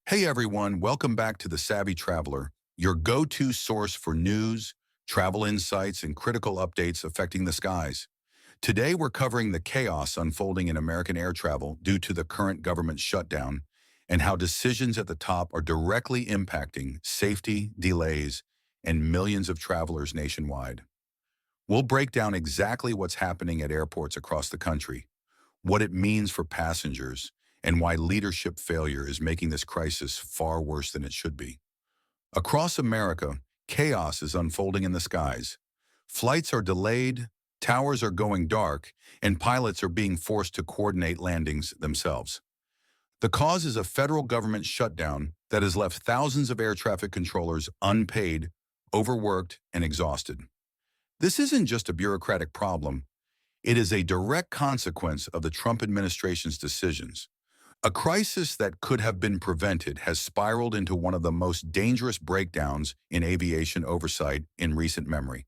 Hey everyone, welcome back to The Savvy Traveler, your go-to source for news, travel insights, and critical updates affecting the skies. Today we're covering the chaos unfolding in American air travel due to the current government shutdown and how decisions at the top are directly impacting safety, delays, and millions of travelers nationwide. We'll break down exactly what's happening at airports across the country, what it means for passengers, and why leadership failure is making this crisis far worse than it should be. Across America, chaos is unfolding in the skies. Flights are delayed, towers are going dark, and pilots are being forced to coordinate landings themselves. The cause is a federal government shutdown that has left thousands of air traffic controllers unpaid, overworked, and exhausted. This isn't just a bureaucratic problem, it is a direct consequence of the Trump administration's decisions. A crisis that could have been prevented has spiraled into one of the most dangerous breakdowns in aviation oversight in recent memory.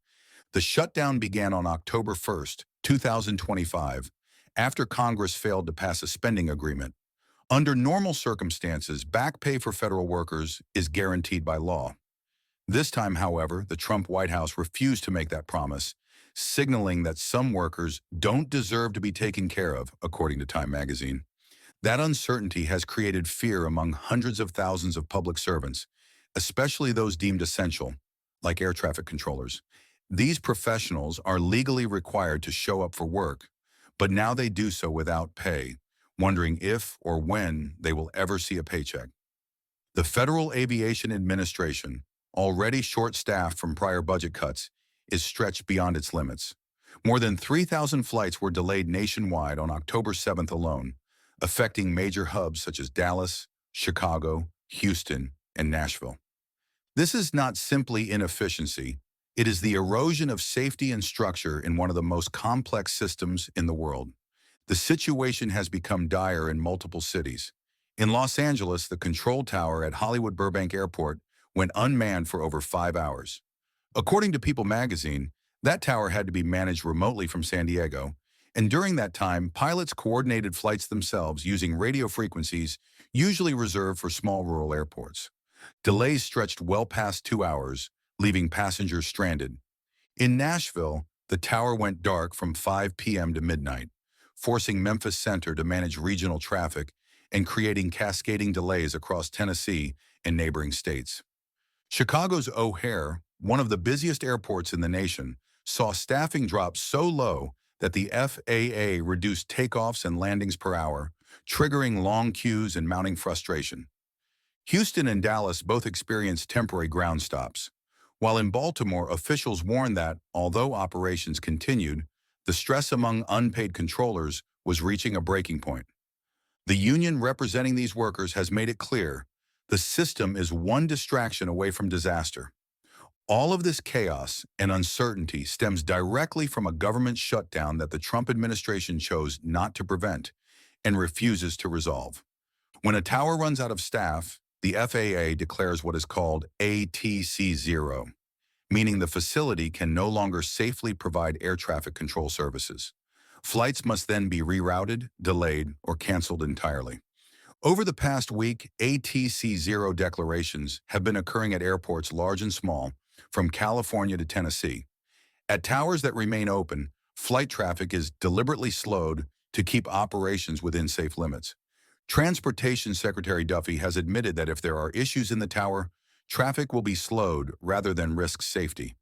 The shutdown began on October 1st, 2025, after Congress failed to pass a spending agreement. Under normal circumstances, back pay for federal workers is guaranteed by law. This time, however, the Trump White House refused to make that promise, signaling that some workers don't deserve to be taken care of, according to Time magazine. That uncertainty has created fear among hundreds of thousands of public servants, especially those deemed essential, like air traffic controllers. These professionals are legally required to show up for work, but now they do so without pay, wondering if or when they will ever see a paycheck. The Federal Aviation Administration, already short-staffed from prior budget cuts, is stretched beyond its limits. More than 3,000 flights were delayed nationwide on October 7th alone, affecting major hubs such as Dallas, Chicago, Houston, and Nashville. This is not simply inefficiency, it is the erosion of safety and structure in one of the most complex systems in the world. The situation has become dire in multiple cities. In Los Angeles, the control tower at Hollywood Burbank Airport went unmanned for over 5 hours. According to People magazine, that tower had to be managed remotely from San Diego, and during that time, pilots coordinated flights themselves using radio frequencies usually reserved for small rural airports. Delays stretched well past 2 hours, leaving passengers stranded. In Nashville, the tower went dark from 5 p.m. to midnight, forcing Memphis Center to manage regional traffic and creating cascading delays across Tennessee and neighboring states. Chicago's O'Hare, one of the busiest airports in the nation, saw staffing drop so low that the FAA reduced takeoffs and landings per hour, triggering long queues and mounting frustration. Houston and Dallas both experienced temporary ground stops, while in Baltimore, officials warned that, although operations continued, the stress among unpaid controllers was reaching a breaking point. The union representing these workers has made it clear the system is one distraction away from disaster. All of this chaos and uncertainty stems directly from a government shutdown that the Trump administration chose not to prevent and refuses to resolve. When a tower runs out of staff, the FAA declares what is called ATC 0, meaning the facility can no longer safely provide air traffic control services. Flights must then be rerouted, delayed, or canceled entirely. Over the past week, ATC 0 declarations have been occurring at airports large and small, from California to Tennessee. At towers that remain open, flight traffic is deliberately slowed to keep operations within safe limits. Transportation Secretary Duffy has admitted that if there are issues in the tower, traffic will be slowed rather than risk safety.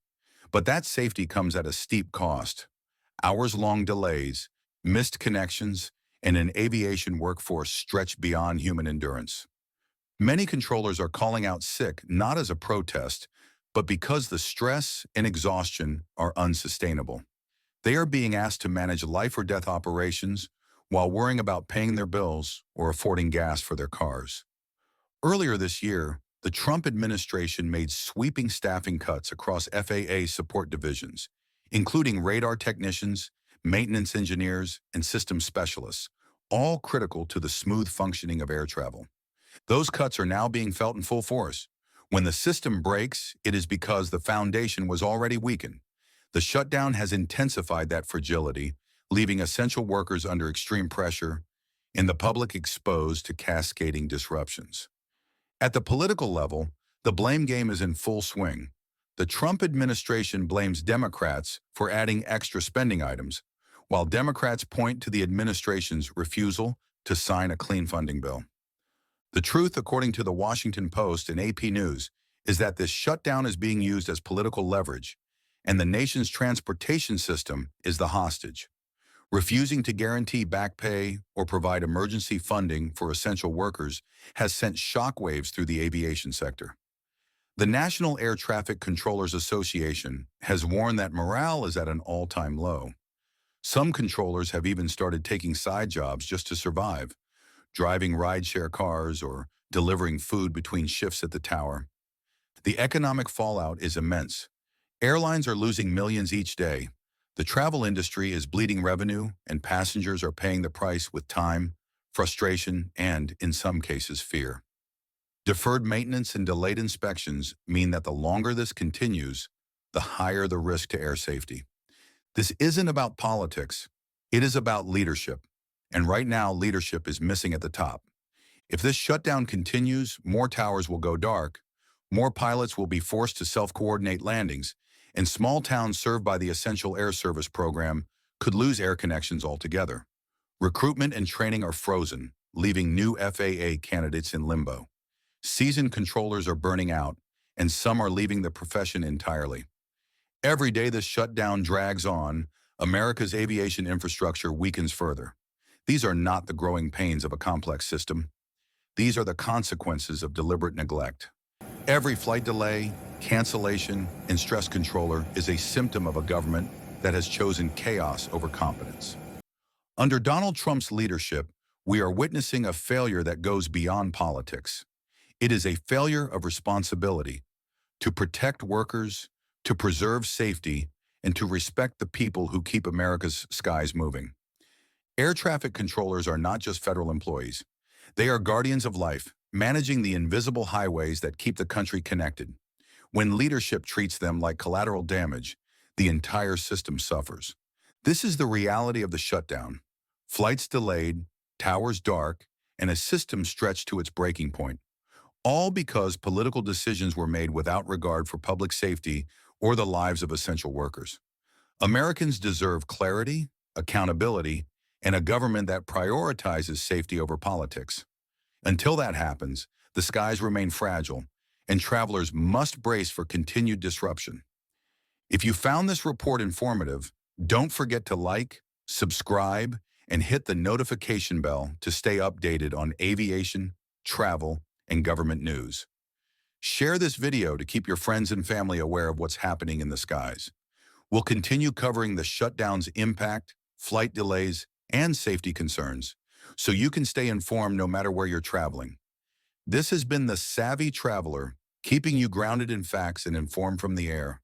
But that safety comes at a steep cost. Hours-long delays, missed connections, and an aviation workforce stretched beyond human endurance. Many controllers are calling out sick not as a protest, but because the stress and exhaustion are unsustainable. They are being asked to manage life or death operations while worrying about paying their bills or affording gas for their cars. Earlier this year, the Trump administration made sweeping staffing cuts across FAA support divisions, including radar technicians, maintenance engineers, and systems specialists, all critical to the smooth functioning of air travel. Those cuts are now being felt in full force. When the system breaks, it is because the foundation was already weakened. The shutdown has intensified that fragility, leaving essential workers under extreme pressure and the public exposed to cascading disruptions. At the political level, the blame game is in full swing. The Trump administration blames Democrats for adding extra spending items, while Democrats point to the administration's refusal to sign a clean funding bill. The truth, according to the Washington Post and AP News, is that this shutdown is being used as political leverage, and the nation's transportation system is the hostage. Refusing to guarantee back pay or provide emergency funding for essential workers has sent shockwaves through the aviation sector. The National Air Traffic Controllers Association has warned that morale is at an all-time low. Some controllers have even started taking side jobs just to survive, driving rideshare cars or delivering food between shifts at the tower. The economic fallout is immense. Airlines are losing millions each day. The travel industry is bleeding revenue, and passengers are paying the price with time, frustration, and, in some cases, fear. Deferred maintenance and delayed inspections mean that the longer this continues, the higher the risk to air safety. This isn't about politics. It is about leadership. And right now, leadership is missing at the top. If this shutdown continues, more towers will go dark, more pilots will be forced to self-coordinate landings, and small towns served by the Essential Air Service program could lose air connections altogether. Recruitment and training are frozen, leaving new FAA candidates in limbo. Seasoned controllers are burning out, and some are leaving the profession entirely. Every day this shutdown drags on, America's aviation infrastructure weakens further. These are not the growing pains of a complex system. These are the consequences of deliberate neglect. Every flight delay, cancellation, and stress controller is a symptom of a government that has chosen chaos over competence. Under Donald Trump's leadership, we are witnessing a failure that goes beyond politics. It is a failure of responsibility to protect workers, to preserve safety, and to respect the people who keep America's skies moving. Air traffic controllers are not just federal employees. They are guardians of life, managing the invisible highways that keep the country connected. When leadership treats them like collateral damage, the entire system suffers. This is the reality of the shutdown. Flights delayed, towers dark, and a system stretched to its breaking point. All because political decisions were made without regard for public safety or the lives of essential workers. Americans deserve clarity, accountability, and a government that prioritizes safety over politics. Until that happens, the skies remain fragile, and travelers must brace for continued disruption. If you found this report informative, don't forget to like, subscribe, and hit the notification bell to stay updated on aviation, travel, and government news. Share this video to keep your friends and family aware of what's happening in the skies. We'll continue covering the shutdown's impact, flight delays, and safety concerns, so you can stay informed no matter where you're traveling. This has been the Savvy Traveler, keeping you grounded in facts and informed from the air.